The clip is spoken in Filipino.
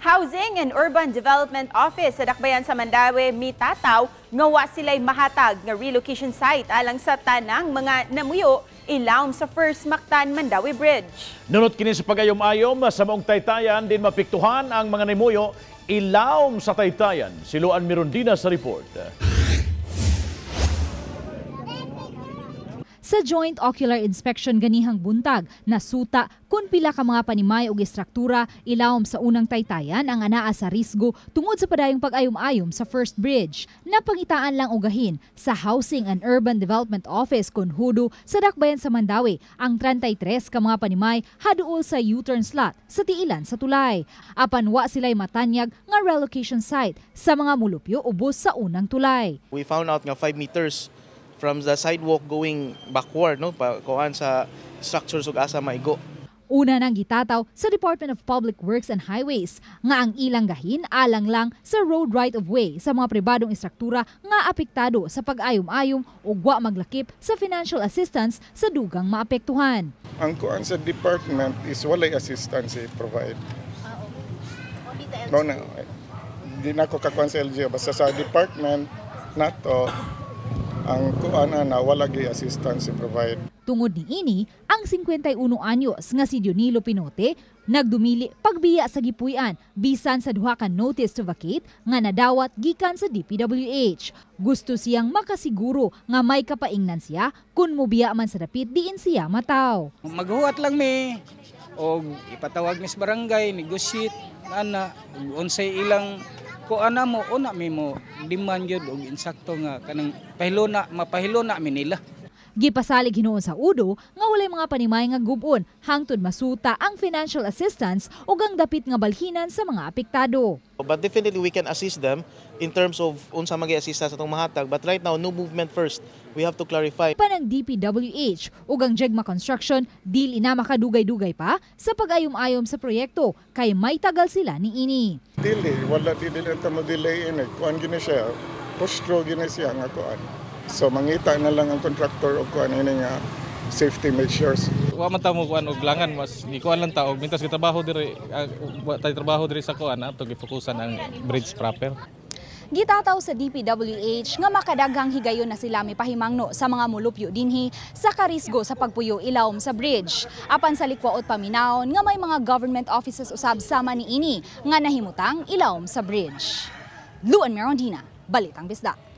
Housing and Urban Development Office sa Dakbayan sa Mandaue mitataw ngawa sila'y mahatag nga relocation site alang sa tanang mga namuyo ilawom sa First Mactan Mandaue Bridge. Nunot kini sa pagayom-ayom sa maong taytayan din mapiktuhan ang mga namuyo ilawom sa taytayan. Siluan Mirondina sa report. Sa Joint Ocular Inspection ganihang buntag, nasuta kung pila ka mga panimay o istruktura ilawom sa unang taytayan ang anaa sa risgo tungod sa padayong pag-ayom-ayom sa First Bridge. Napangitaan lang ugahin sa Housing and Urban Development Office Kunhudu sa Dakbayan sa Mandaue ang 33 ka mga panimay haduol sa U-turn slot sa tiilan sa tulay. Apan wa sila'y matanyag nga relocation site sa mga mulupyo ubos sa unang tulay. We found out nga 5 meters from the sidewalk going backward, no, kuan sa structures ug asa maigo. Una nang gitataw sa Department of Public Works and Highways nga ang ilang gahin alang lang sa road right-of-way sa mga pribadong istruktura nga apektado sa pag-ayom-ayom o wa maglakip sa financial assistance sa dugang maapektuhan. Ang kuan sa department is walay assistance i-provide. No, di na ko kakuan sa LGU, basta sa department nato ang kuana na walagi assistance i-provide. Tungod ni ini, ang 51 anyos nga si Dionilo Pinote nagdumili pagbiya sa gipuy-an bisan sa duha ka notice to vacate nga nadawat gikan sa DPWH. Gusto siyang makasiguro nga may kapaingnan siya kun mobiya man sa dapit diin siya mataw. Maghuwat lang mi o ipatawag mis barangay, negotiate ana unsay ilang ko ana mo una mi mo demand gyud og insakto nga kanang mapahilo na mi nila. Gipasalig hinuon sa UDO nga walay mga panimay nga gubon hangtod masuta ang financial assistance ug ang dapit nga balhinan sa mga apektado. But definitely we can assist them in terms of unsa magi-assist sa atong mahatag, but right now no movement first. We have to clarify. Panang DPWH ug ang Jegma Construction dili na makadugay-dugay pa sa pag-ayom-ayom sa proyekto kay may tagal sila niini. Wala dili na mo delay ini. Kuan gini siya, postro gini siya nga kuan. So mangita na lang ang contractor og kuan ini nga safety measures. Wa man ta mo kuan og langan mas gikuan lang ta og mintas gitrabaho diri tay trabaho diri sa kuan ato gifokusan ang bridge proper. Gitataw sa DPWH nga makadaghang higayon na sila mipahimangno sa mga mulupyo dinhi sa karisgo sa pagpuyo ilawom sa bridge. Apan sa likwaot paminaon nga may mga government offices usab sama niini nga nahimutang ilawom sa bridge. Luan Mirondina, Balitang Bisdak.